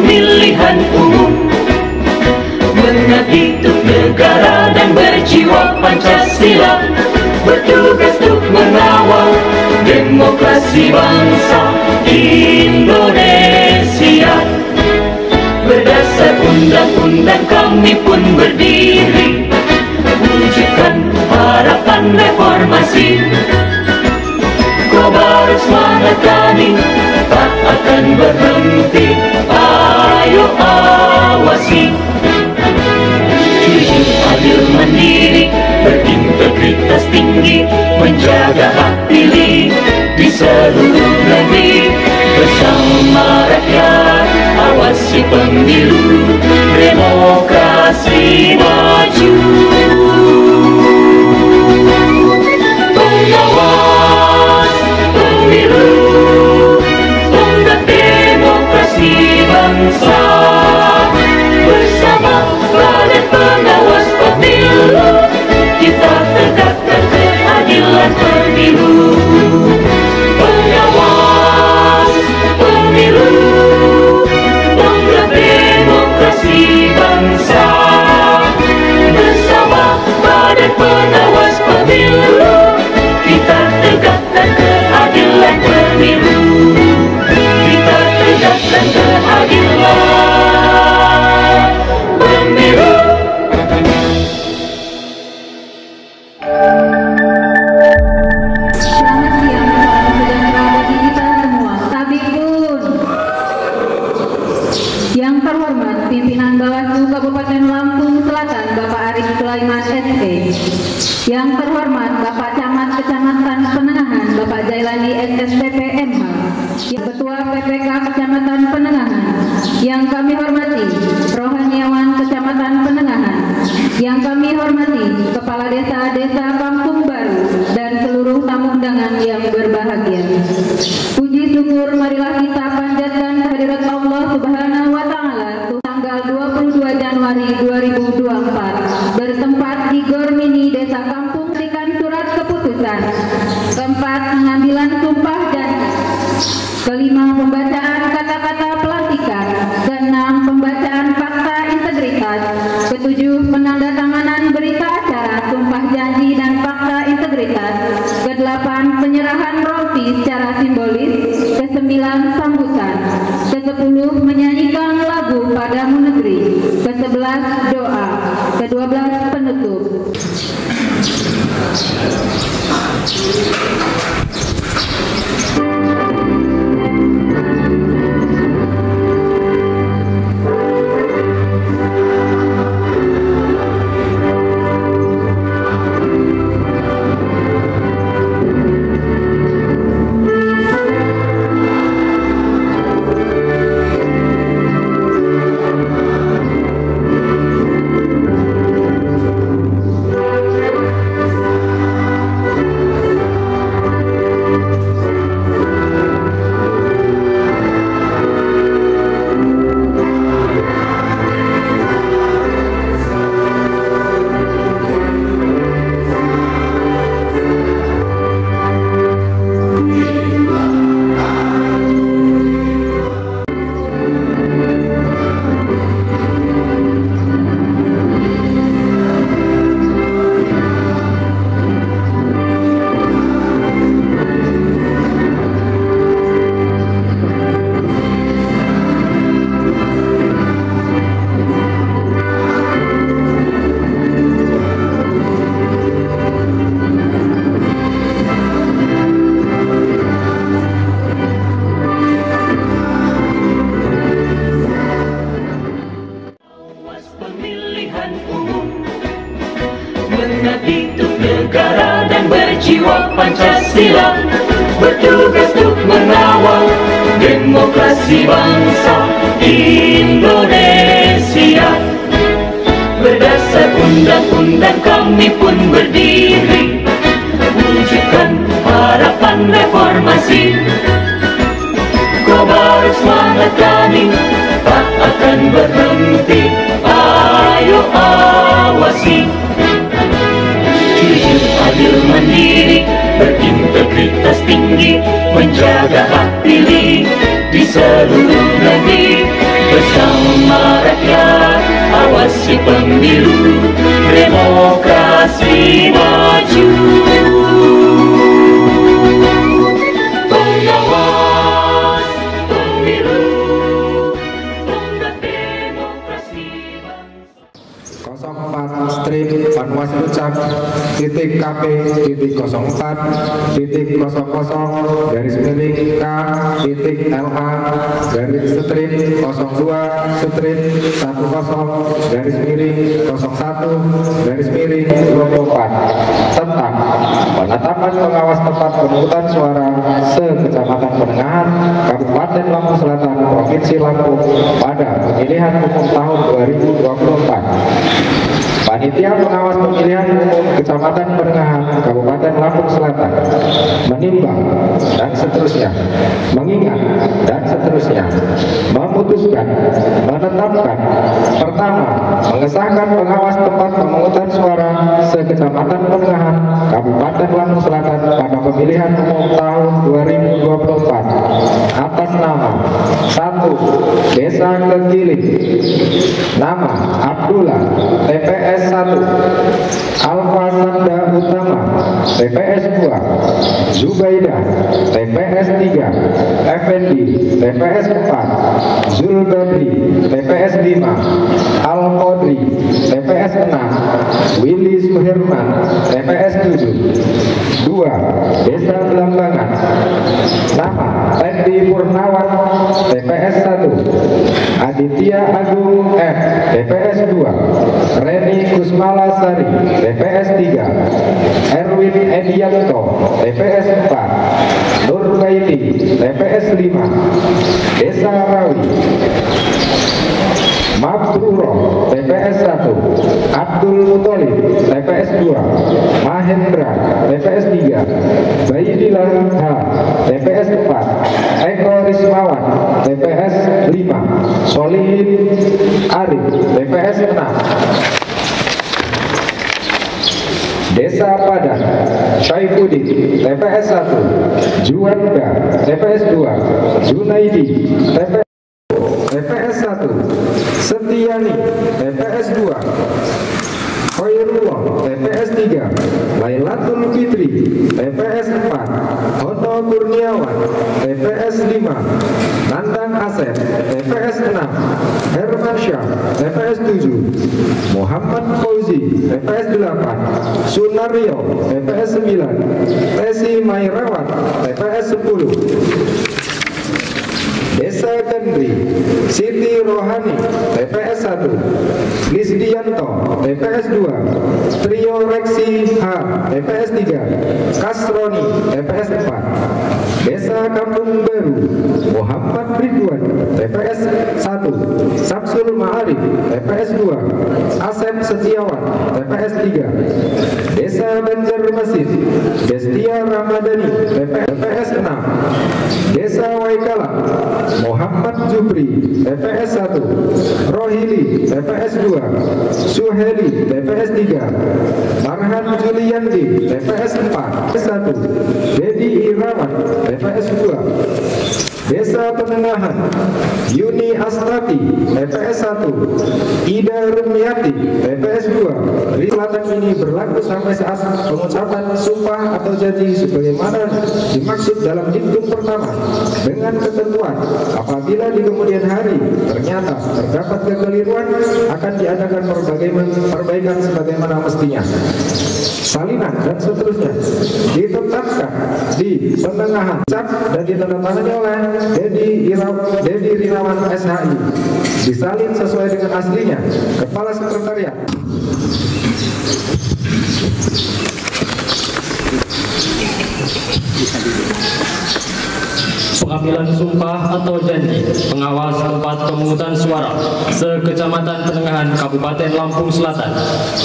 pemilihan umum, mengabdi untuk negara dan berjiwa Pancasila, bertugas untuk mengawal demokrasi bangsa Indonesia. Berdasar undang-undang kami pun berdiri, wujudkan harapan reformasi. Kobar semangat kami tak akan berhenti, ayo awasi. Jujur, adil, mandiri, berintegritas tinggi, menjaga hak pilih di seluruh negeri. Bersama rakyat, awasi pemilu, demokrasi maju. Pengawas pemilu, tonggak demokrasi bangsa. Bersama Badan Pengawas Pemilu, kita tegakkan keadilan pemilu. Pengawas pemilu, tonggak demokrasi bangsa. Bersama Badan Pengawas Pemilu, kita tegakkan keadilan pemilu. Kita tegakkan keadilan pemilu. Selamat siang para saudara bagi kita semua. Tabibun. Yang terhormat pimpinan Bawaslu Kabupaten Lampung Selatan Bapak Arif Sulaiman SP. Yang terhormat Bapak Camat Kecamatan Penengahan Bapak Jailani SSPP MH. Ketua PPK Kecamatan Penengahan. Yang kami hormati Rohaniawan Kecamatan Penengahan. Yang kami hormati Kepala Desa-Desa Kampung Baru dan seluruh tamu undangan yang berbahagia. Puji syukur marilah kita panjatkan kehadirat Allah Subhanahu wa taala tanggal 22 Januari 2024 bertempat di Gor Mini Desa Kampung berikan surat keputusan. Keempat, pengambilan sumpah janji. Kelima, pembacaan kata-kata pelantikan. Keenam, pembacaan fakta integritas. Ketujuh, penandatanganan berita acara sumpah janji dan fakta integritas. Kedelapan, penyerahan rompi secara simbolis. Kesembilan, sambutan. Kesepuluh, menyanyikan lagu Padamu Negeri. Kesebelas, doa. Kedua-belas, penutup. Mengabdi untuk negara dan berjiwa Pancasila, bertugas untuk mengawal demokrasi bangsa Indonesia. Berdasar undang-undang kami pun berdiri, wujudkan harapan reformasi. Kobar semangat kami tak akan berhenti, ayo awasi. Jujur, adil, mandiri, berintegritas tinggi, menjaga hak pilih di seluruh negeri. bersama rakyat, awasi pemilu, demokrasi maju. Pengawas pemilu, tonggak demokrasi bangsa. 04 strip Panwas Puncak titik KP titik 04 titik 00 garis miring K titik LA garis strip 02 strip 10 garis miring 01 garis miring 24 tentang penetapan pengawas tempat pemungutan suara se-Kecamatan Penengahan Kabupaten Lampung Selatan Provinsi Lampung pada pemilihan umum tahun 2024. Panitia pengawas pemilihan umum Kecamatan Penengahan Kabupaten Lampung Selatan menimbang dan seterusnya, mengingat dan seterusnya, memutuskan, menetapkan, pertama, mengesahkan pengawas tempat pemungutan suara se-Kecamatan Penengahan Kabupaten Lampung Selatan pada pemilihan umum tahun 2024 atas nama 1. Desa Kekiling, nama Abdullah, TPS 1, Alfa Sanda Utama, TPS 2, Zubaidah, TPS 3, Effendi, TPS 4, Zulbadri, TPS 5, Al-Qodri, TPS 6, Willy Suherman, TPS 7. 2. Desa Belambangan, nama Tendi Purnawan, TPS 1, Aditya Agung F, TPS 2, Reni Kusmalasari, TPS 3, Erwin Edianto, TPS 4, Nur Baiti, TPS 5, Desa Rawi, Mabruro, TPS 1, Abdul Mutolib, TPS 2, Mahendra, TPS 3, Baidillah H, TPS 4, Eko Rismawan, TPS 5, Solihin Arif, TPS 6. Desa Padang, Syaifuddin, TPS 1, Juanda, TPS 2, Junaidi, TPS 1, Setiani, TPS 2, Khairullah, TPS 3, Lailatul Fitri, TPS 4, Hono Kurniawan, TPS 5, Nandang Asep, TPS 6, Herman Syah, TPS 7, Muhammad Fauzi, TPS 8, Sunario, TPS 9, Tesi Mairawat, TPS 10. Desa Kendri, Siti Rohani, TPS 1, Lisdianto, TPS 2, Trio Reksi H, TPS 3, Kasroni, TPS 4. Desa Kampung Baru, Muhammad Ridwan, TPS 1, Samsul Ma'arif, TPS 2, Asep Setiawan, TPS 3. Desa Banjarmasin, Destia Ramadhani, TPS 6. Desa Waikala, Muhammad Jubri, TPS 1, Rohili, TPS 2, Suheli, TPS 3, Marhan Juliandi, TPS 4, 1, Dedi Irawan, TPS 2. Desa Penengahan, Yuni Astafi, TPS 1, Ida Rumiati, TPS 2. Di selatan ini berlaku sampai saat pengucapan sumpah atau janji sebagaimana dimaksud dalam diktum pertama, dengan ketentuan apabila di kemudian hari ternyata terdapat kekeliruan akan diadakan perbaikan sebagaimana mestinya. Salinan dan seterusnya ditetapkan di Penengahan dan ditandatangani oleh Dedi Rinawan SHI, disalin sesuai dengan aslinya Kepala Sekretariat. Pengambilan sumpah atau janji pengawas tempat pemungutan suara se-Kecamatan Penengahan Kabupaten Lampung Selatan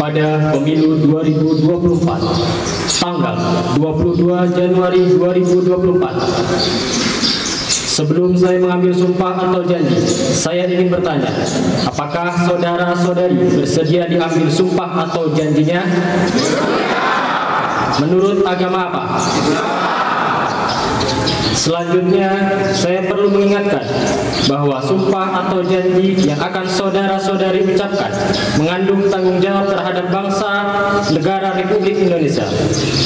pada pemilu 2024 tanggal 22 Januari 2024. Sebelum saya mengambil sumpah atau janji, saya ingin bertanya, apakah saudara-saudari bersedia diambil sumpah atau janjinya? Menurut agama apa? Selanjutnya, saya perlu mengingatkan bahwa sumpah atau janji yang akan saudara-saudari ucapkan mengandung tanggung jawab terhadap bangsa, negara Republik Indonesia,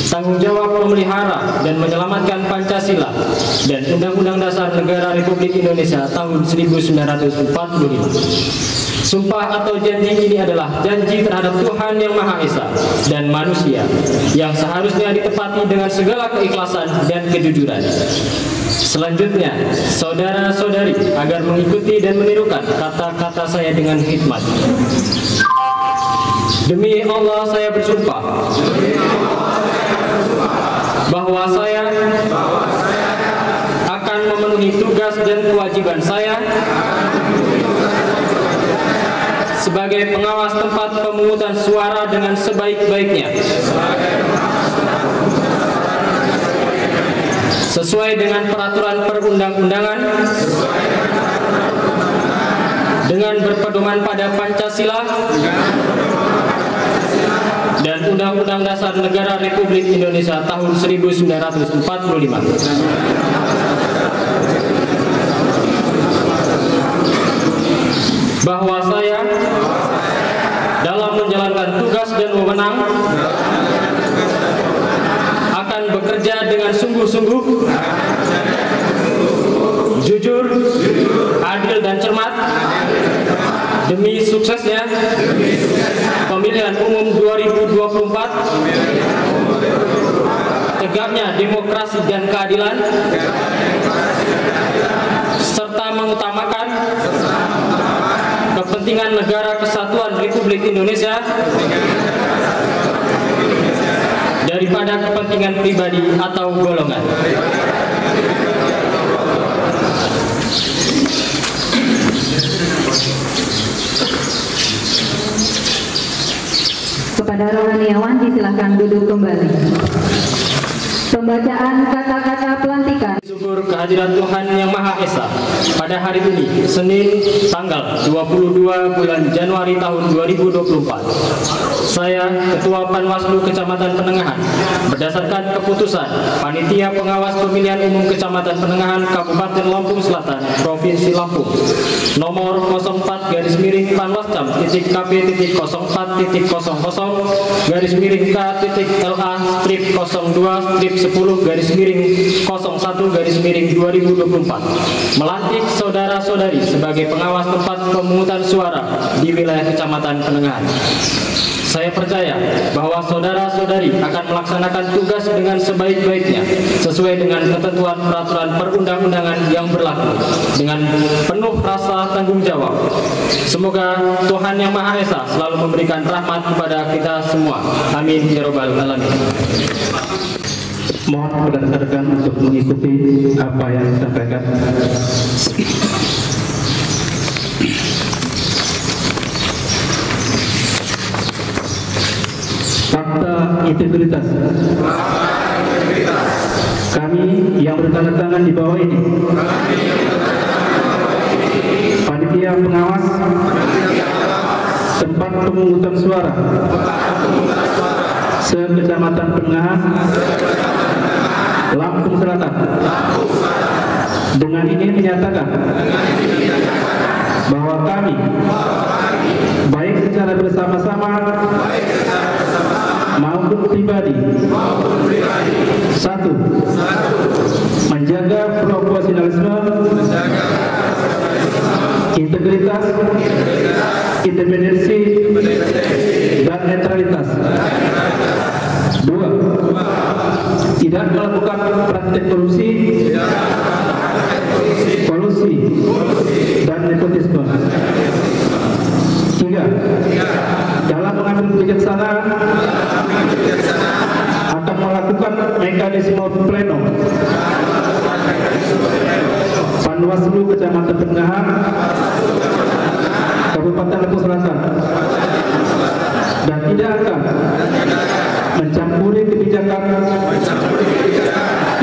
tanggung jawab memelihara dan menyelamatkan Pancasila dan Undang-Undang Dasar Negara Republik Indonesia tahun 1945. Sumpah atau janji ini adalah janji terhadap Tuhan Yang Maha Esa dan manusia yang seharusnya ditepati dengan segala keikhlasan dan kejujuran. Selanjutnya, saudara-saudari agar mengikuti dan menirukan kata-kata saya dengan hikmat. Demi Allah saya bersumpah bahwa saya akan memenuhi tugas dan kewajiban saya sebagai pengawas tempat pemungutan suara dengan sebaik-baiknya, sesuai dengan peraturan perundang-undangan, dengan berpedoman pada Pancasila dan Undang-Undang Dasar Negara Republik Indonesia tahun 1945. Bahwa saya dalam menjalankan tugas dan wewenang akan bekerja dengan sungguh-sungguh, jujur, adil dan cermat demi suksesnya pemilihan umum 2024, tegaknya demokrasi dan keadilan, serta mengutamakan kepentingan Negara Kesatuan Republik Indonesia daripada kepentingan pribadi atau golongan. Kepada rohaniawan disilahkan duduk kembali. Pembacaan kata-kata pelantikan. Syukur kehadiran Tuhan Yang Maha Esa pada hari ini, Senin, tanggal 22 bulan Januari tahun 2024. Saya, Ketua Panwaslu Kecamatan Penengahan, berdasarkan keputusan Panitia Pengawas Pemilihan Umum Kecamatan Penengahan Kabupaten Lampung Selatan, Provinsi Lampung, nomor 04-KP.0.4.02/10/01/2024 melantik saudara-saudari sebagai pengawas tempat pemungutan suara di wilayah Kecamatan Penengahan. Saya percaya bahwa saudara-saudari akan melaksanakan tugas dengan sebaik-baiknya sesuai dengan ketentuan peraturan perundang-undangan yang berlaku dengan penuh rasa tanggung jawab. Semoga Tuhan Yang Maha Esa selalu memberikan rahmat kepada kita semua. Amin ya robbal alamin. Mohon berdasarkan untuk mengikuti apa yang disampaikan. Fakta integritas. Kami yang bertanda tangan di bawah ini, panitia pengawas tempat pemungutan suara se-Kecamatan Penengahan, Lampung Selatan, dengan ini menyatakan bahwa kami baik secara bersama-sama maupun pribadi, satu, menjaga profesionalisme, integritas, independensi, dan netralitas. Dua, tidak melakukan praktik korupsi, kolusi, dan nepotisme. Tiga, dalam mengambil kebijaksanaan akan melakukan mekanisme pleno Panwaslu Kecamatan Penengahan, Kabupaten Lampung Selatan, dan tidak akan mencampuri kebijakan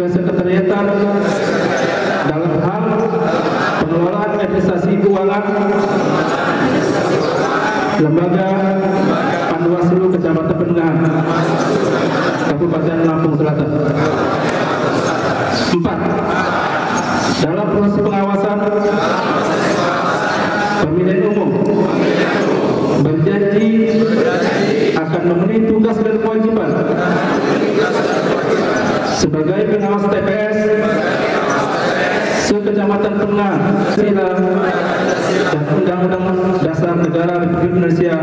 kesekretariatan dalam hal pengelolaan administrasi keuangan lembaga Panwaslu Kecamatan Penengahan, Kabupaten Lampung Selatan. 4. dalam proses pengawasan pemilihan umum berjanji akan memenuhi tugas dan kewajiban sebagai pengawas TPS se-Kecamatan Penengahan Sila dan Undang-Undang Dasar Negara Republik Indonesia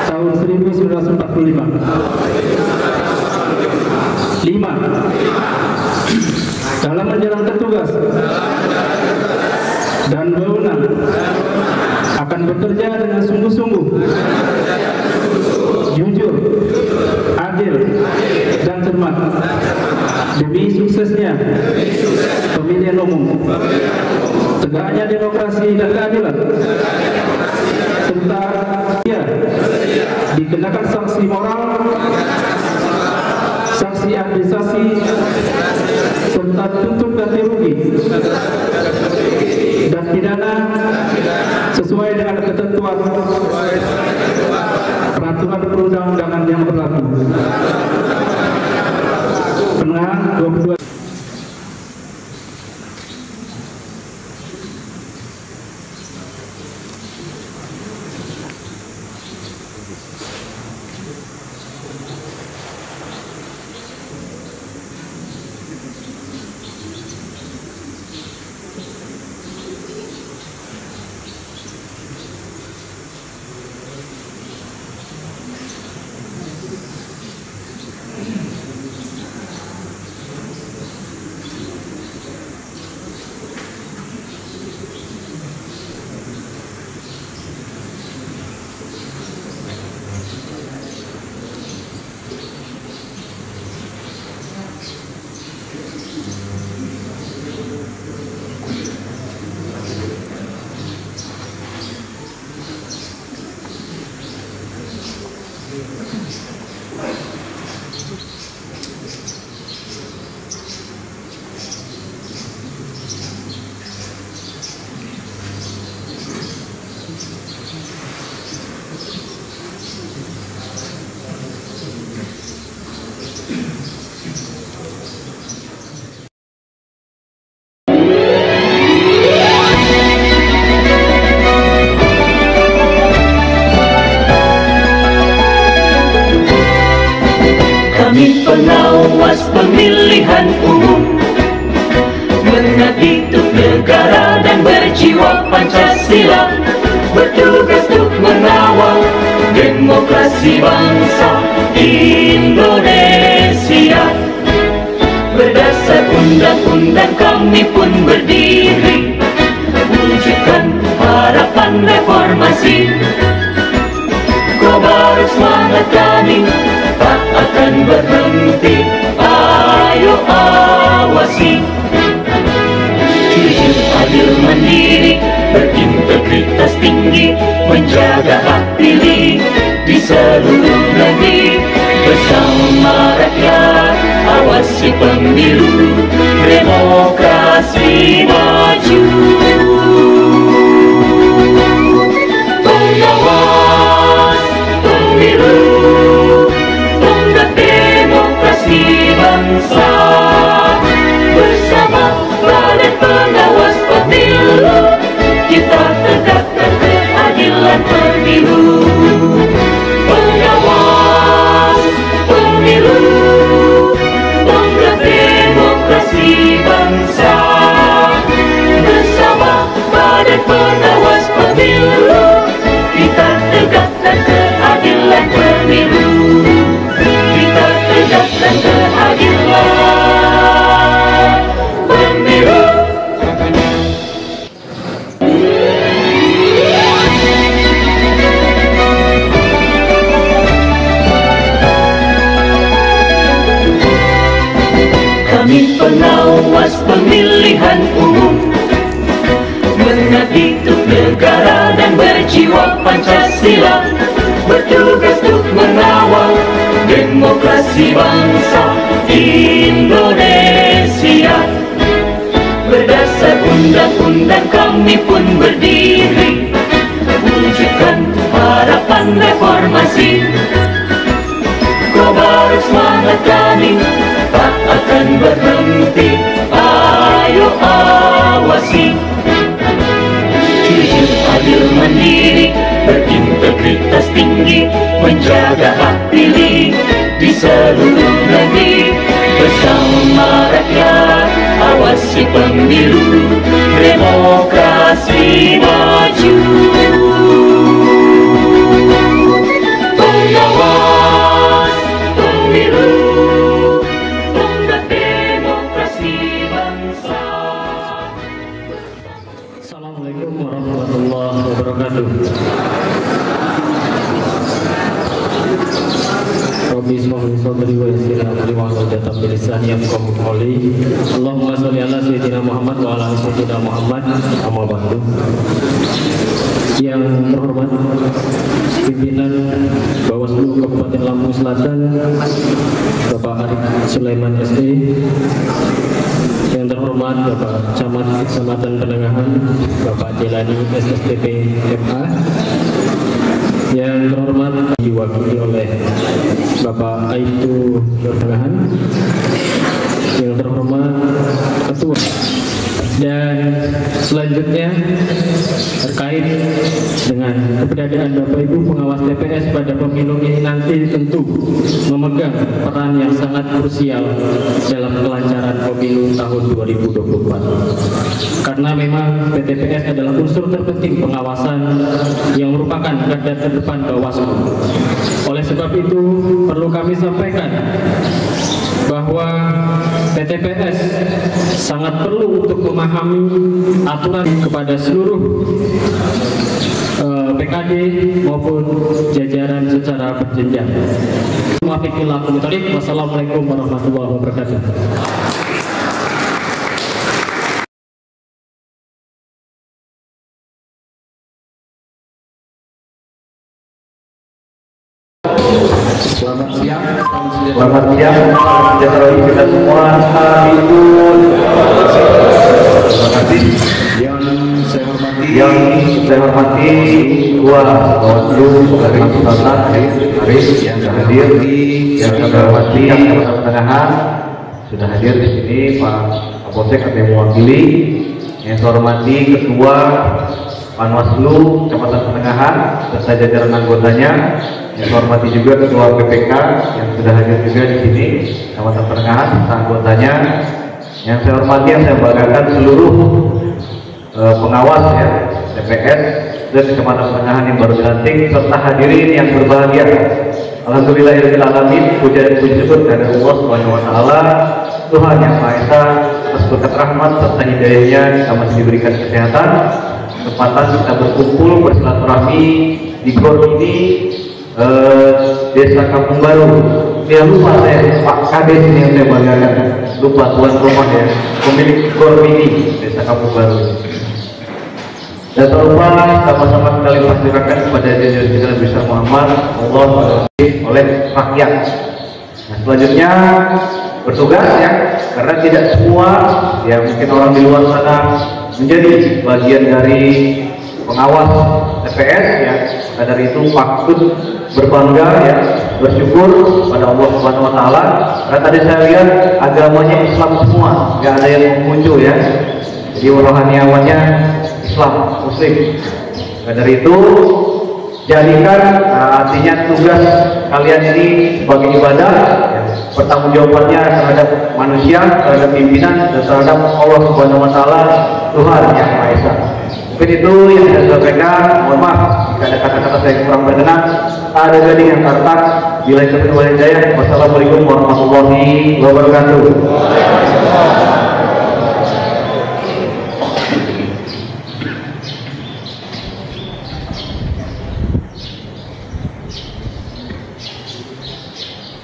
tahun 1945. 5. Dalam menjalankan tugas dan wewenang akan bekerja dengan sungguh-sungguh, jujur, adil, dan cermat demi suksesnya pemilihan umum, tegaknya demokrasi dan keadilan, serta dikenakan sanksi moral, sanksi administrasi, serta tuntut ganti rugi dan pidana sesuai dengan ketentuan peraturan perundang-undangan yang berlaku. Penengahan 22. Kami pengawas pemilihan umum, mengabdi untuk negara dan berjiwa Pancasila, bertugas untuk mengawal demokrasi bangsa Indonesia. Berdasar undang-undang kami pun berdiri, wujudkan harapan reformasi. Kobar semangat kami tak akan berhenti, ayo awasi. Jujur, adil, mandiri, berintegritas tinggi, menjaga hak pilih di seluruh negeri. Bersama rakyat, awasi pemilu, demokrasi maju. Pengawas pemilu, tonggak demokrasi bangsa. Bersama Badan Pengawas Pemilu, kita tegakkan keadilan pemilu. Pengawas pemilu, tonggak demokrasi bangsa. Bersama Badan Pengawas Pemilu, kita tegakkan keadilan pemilu. Kita tegakkan keadilan pemilu. Kami pengawas pemilihan umum, mengabdi untuk negara dan berjiwa Pancasila, bertugas untuk mengawal demokrasi bangsa Indonesia. Berdasar undang-undang kami pun berdiri, wujudkan harapan reformasi. Kobar semangat kami tak akan takkan berhenti. Ayo awasi, jujur adil mandiri, berintegritas tinggi, menjaga hak pilih di seluruh negeri. Bersama rakyat awasi pemilu, demokrasi maju. Pengawas pemilu, tonggak demokrasi bangsa. Assalamualaikum warahmatullahi wabarakatuh. Rabbi ishrah li sadri wa yassir li amri wahlul 'uqdatam min lisani yafqahu qawli. Allahumma shalli ala sayyidina Muhammad wa ala ali sayyidina Muhammad. Amma ba'du. Yang terhormat pimpinan Bawaslu Kabupaten Lampung Selatan Bapak Arif Sulaiman SE, yang terhormat Bapak Camat Kecamatan Penengahan Bapak Jailani SSTP MA, yang terhormat diwakili oleh Bapak Aibtu Penengahan, yang terhormat Ketua, dan selanjutnya terkait dengan keberadaan Bapak Ibu pengawas TPS pada pemilu ini nanti tentu memegang peran yang sangat krusial dalam kelancaran pemilu tahun 2024. Karena memang PTPS adalah unsur terpenting pengawasan yang merupakan garda terdepan Bawaslu. Oleh sebab itu perlu kami sampaikan bahwa PTPS sangat perlu untuk memahami aturan kepada seluruh PKD maupun jajaran secara berjenjang. Wassalamualaikum warahmatullahi wabarakatuh. Selamat siang. Selamat siang, sejahtera kita semua. Habibun. Terima kasih. Yang saya hormati Ketua Bawaslu dari Selatan Arif yang hadir, yang saya hormati Kecamatan Penengahan sudah hadir di sini, Pak Kapolsek yang mewakili, yang saya hormati Ketua Panwaslu Kecamatan Penengahan serta jajaran anggotanya, yang saya hormati juga Ketua PPK yang sudah hadir juga di sini, Kecamatan Penengahan serta anggotanya, yang saya hormati, yang saya banggakan seluruh pengawas ya TPS dan Kecamatan Penengahan yang baru dilantik serta hadirin yang berbahagia. Alhamdulillahirabbil alamin, puji dan puji syukur kepada Allah Subhanahu wa taala, Tuhan yang Maha Esa, atas berkat rahmat serta hidayahnya kita masih diberikan kesehatan, kesempatan kita berkumpul bersilaturahmi di GOR ini, Desa Kampung Baru. Ya lupa saya Pak Kades ini yang saya banggakan, lupa tuan rumah ya, pemilik GOR ini Desa Kampung Baru. Dan tak lupa sama-sama kita limpahkan kepada jajaran besar Muhammad Allah oleh rakyat. Nah, selanjutnya bertugas ya, karena tidak semua ya mungkin orang di luar sana menjadi bagian dari pengawas TPS ya. Nah, dari itu patut berbangga ya, bersyukur pada Allah Subhanahu wa taala. Karena tadi saya lihat agamanya Islam semua, nggak ada yang muncul ya. Jadi rohaniawannya Islam, Muslim. Nah, dari itu jadikan artinya tugas kalian ini sebagai ibadah ya, pertanggungjawabannya terhadap manusia, terhadap pimpinan, dan terhadap Allah Subhanahu wa taala, Tuhan yang Maha Esa. Mungkin itu yang saya sampaikan. Mohon maaf jika ada kata-kata saya kurang berkenan. Ada gading yang tartak. Bila itu wal hidayah. Wassalamualaikum warahmatullahi wabarakatuh.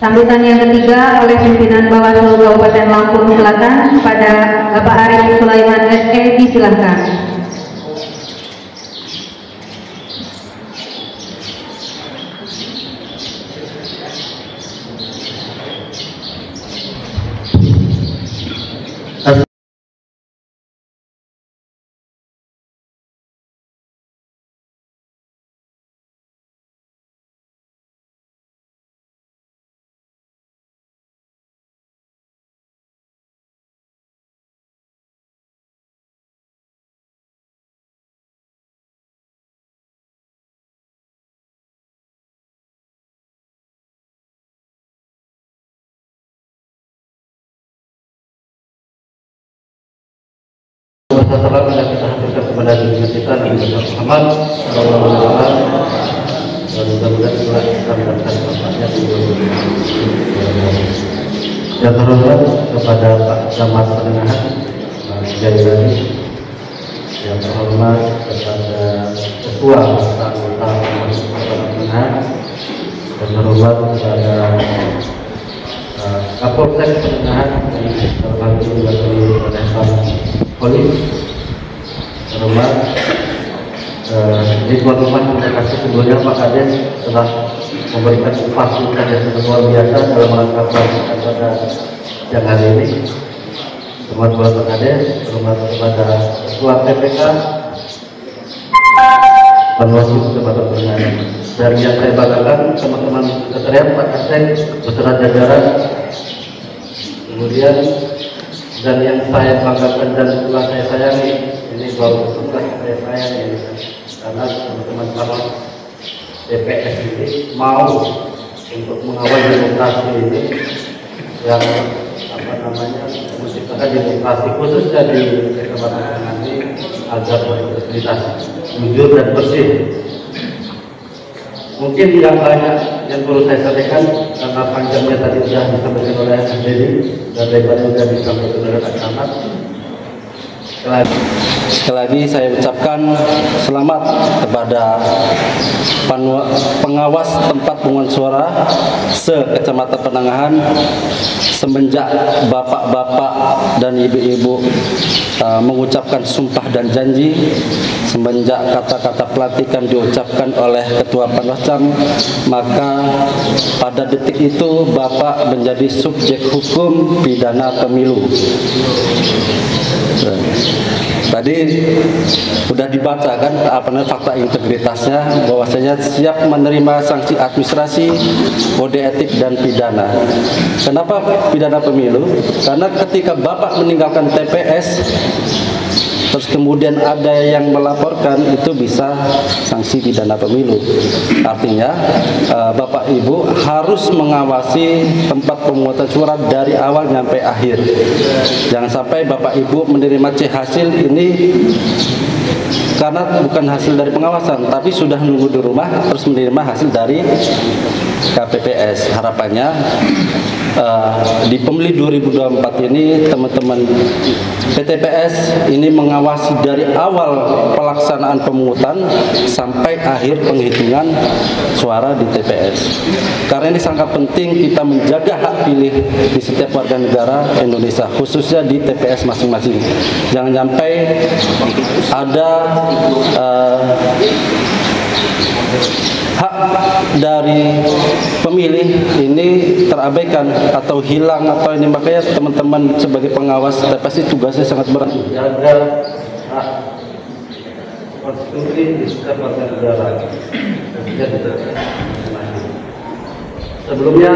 Sambutan yang ketiga oleh pimpinan Bawaslu Kabupaten Lampung Selatan kepada Bapak Arif Sulaiman SE, disilahkan. semoga salam yang kita hadirkan kepada diri kita Nabi Muhammad sallallahu alaihi wasallam, dan mudah-mudahan juga kita mendapatkan manfaatnya di dunia. Yang terhormat kepada Pak Camat Penegahan Jailani, yang terhormat kepada Ketua Anggota Penegahan, yang terhormat kepada Kapolsek Penegahan yang terbantu diwakili oleh Pak Polis, terhormat di tuan rumah, terima kasih sebelumnya Pak Kades telah memberikan fasilitas yang sangat luar biasa dalam rangka pelaksanaan pada siang hari ini. Terhormat Pak Kades, terhormat kepada Ketua PPK, Panwaslu Kecamatan Penegahan, dan yang saya banggakan teman-teman sekretariat Pak Kaseng beserta jajaran, kemudian dan yang saya banggakan dan telah saya sayangi, ini baru telah saya sayangi karena teman-teman sama DPS ini mau untuk mengawal demokrasi ini yang menciptakan demokrasi khususnya di Kecamatan ini agar berintegritas, jujur dan bersih. Mungkin yang banyak yang perlu saya sampaikan karena panjangnya tadi sudah disampaikan oleh Dedi dan lebarnya sudah disampaikan oleh Pak Camat. Sekali lagi saya ucapkan selamat kepada pengawas tempat pemungutan suara se-Kecamatan Penegahan semenjak bapak-bapak dan ibu-ibu mengucapkan sumpah dan janji, semenjak kata-kata pelantikan diucapkan oleh Ketua Panwascam, maka pada detik itu Bapak menjadi subjek hukum pidana pemilu. Tadi sudah dibaca kan fakta integritasnya, bahwasanya siap menerima sanksi administrasi, kode etik dan pidana. Kenapa pidana pemilu? Karena ketika Bapak meninggalkan TPS terus kemudian ada yang melaporkan, itu bisa sanksi pidana pemilu. Artinya Bapak Ibu harus mengawasi tempat pemungutan suara dari awal sampai akhir. Jangan sampai Bapak Ibu menerima C hasil ini karena bukan hasil dari pengawasan, tapi sudah nunggu di rumah terus menerima hasil dari KPPS. Harapannya di pemilu 2024 ini teman-teman PTPS ini mengawasi dari awal pelaksanaan pemungutan sampai akhir penghitungan suara di TPS. Karena ini sangat penting kita menjaga hak pilih di setiap warga negara Indonesia, khususnya di TPS masing-masing. Jangan sampai ada hak dari pemilih ini terabaikan atau hilang atau ini, makanya teman-teman sebagai pengawas TPS tugasnya sangat berat. Jaga hak konstitusi di setiap warga negara. Sebelumnya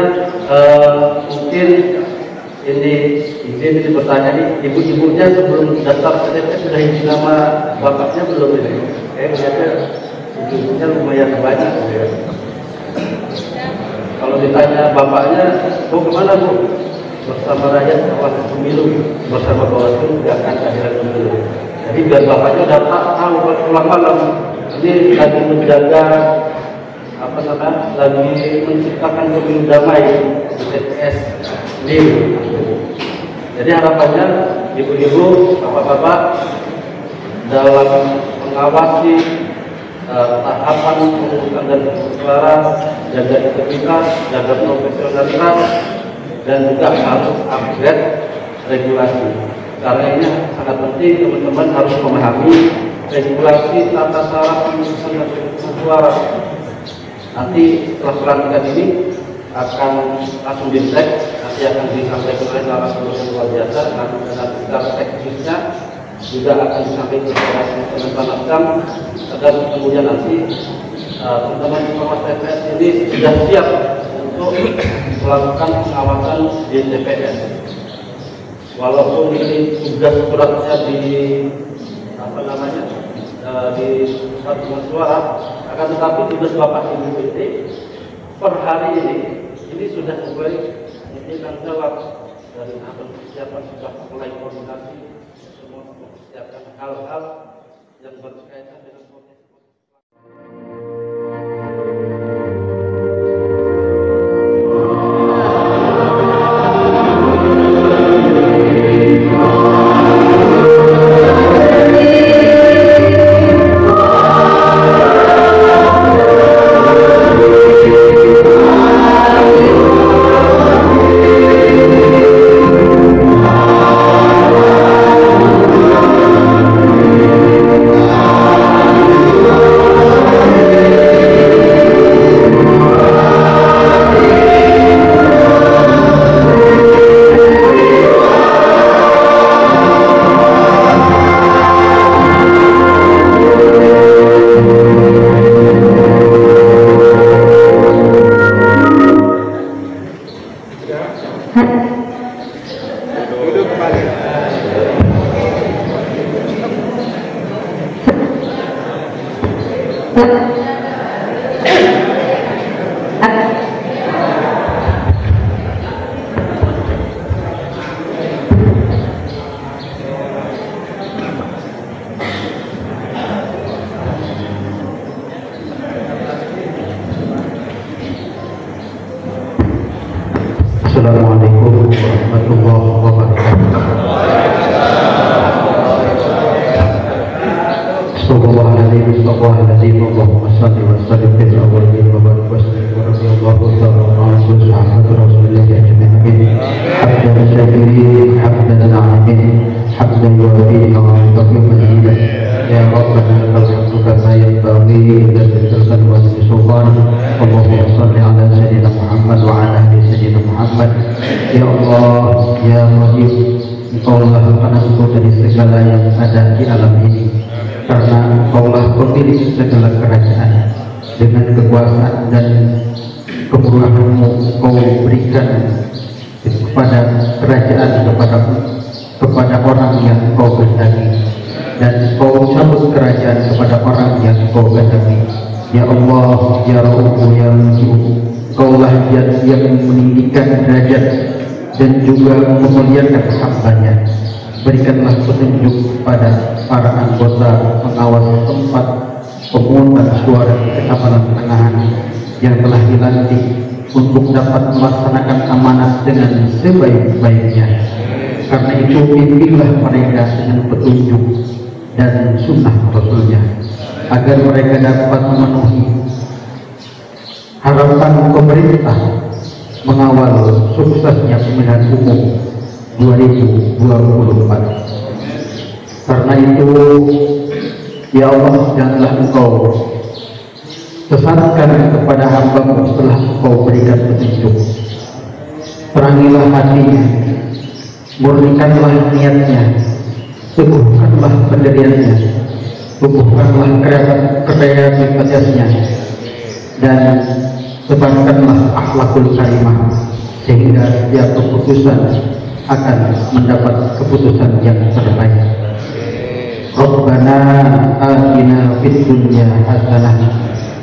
mungkin ini izin bertanya nih, ibu-ibunya sebelum daftar TPS sudah izin nama bapaknya belum ini? Kayaknya ibunya lumayan banyak ya. Kalau ditanya bapaknya, Bu kemana Bu? Bersama rakyat awal pemilu, bersama Bawaslu tidak akan kehadiran pemilu. Jadi biar bapaknya udah tahu pulang malam ini lagi menjaga lagi menciptakan pemilu damai di TPS ini. Jadi harapannya ibu-ibu, bapak-bapak dalam mengawasi tahapan pemungutan dan suara, jaga integritas, jaga profesionalitas, dan juga harus upgrade regulasi. Karena ini sangat penting, teman-teman harus memahami regulasi tata cara pemungutan dan pemungutan suara. Nanti setelah pelantikan ini akan langsung dicek, nanti akan disampaikan oleh narasumber yang luar biasa, nanti secara teknisnya juga akan disampaikan kepada teman-teman Panwascam, agar kemudian nanti teman-teman pengawas TPS ini sudah siap untuk melakukan pengawasan di TPS. Walaupun ini tugas suratnya di di tempat pemungutan suara, akan tetapi tugas Bapak Ibu ini per hari ini sudah mulai tanggung jawab dari persiapan sudah mulai koordinasi. mempersiapkan hal-hal yang berkaitan dengan profesi. Assalamualaikum warahmatullahi wabarakatuh. Astagfirullahaladzim, astagfirullahaladzim, Allahumma salli wa sallim fil awwalin wa barik wa sallim wa radiyallahu ta'ala anhu sahabat Rasulullah ajma'in. Hamdan syakirin, hamdan na'imin, hamdan yuwafi ni'matahu mazidan. Ya Rabbana lakal kama yanbaghi lijalali wajhika sultan. Allahumma salli ala sayyidina Muhammad wa ala ali sayyidina Muhammad. Ya Allah, ya Rahim, Engkaulah penentu dari segala yang ada di alam ini, karena Engkaulah pemilik segala kerajaan. Dengan kekuasaan dan kemurahan-Mu, Engkau berikan kepada kerajaan kepada orang yang Engkau kehendaki, dan Engkau cabut kerajaan kepada orang yang Engkau kehendaki. Ya Allah, ya Rabb, ya Mujib, Engkaulah yang meninggikan derajat dan juga memuliakan hamba-Nya. Berikanlah petunjuk kepada para anggota pengawas tempat pemungutan suara di Kecamatan Penengahan yang telah dilantik untuk dapat melaksanakan amanat dengan sebaik-baiknya. Karena itu pimpinlah mereka dengan petunjuk dan sunnah Rasulnya, agar mereka dapat memenuhi harapan pemerintah mengawal suksesnya pemilihan umum 2024. Karena itu, ya Allah, janganlah Engkau sesatkan kepada hamba-Mu setelah Engkau berikan petunjuk. Terangilah hatinya, murnikanlah niatnya, teguhkanlah pendiriannya, tumbuhkanlah kreativitasnya, dan sebarkanlah akhlakul karimah, sehingga setiap keputusan akan mendapat keputusan yang terbaik. Rabbana atina fid dunya hasanah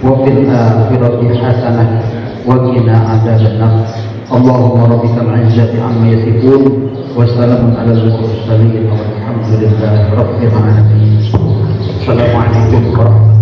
wa fil akhirati hasanah wa qina adzabannar. Allahumma rabbikal izzati amma yasifun wa salamun alal mursalin walhamdulillahi rabbil alamin. Assalamualaikum warahmatullahi wabarakatuh.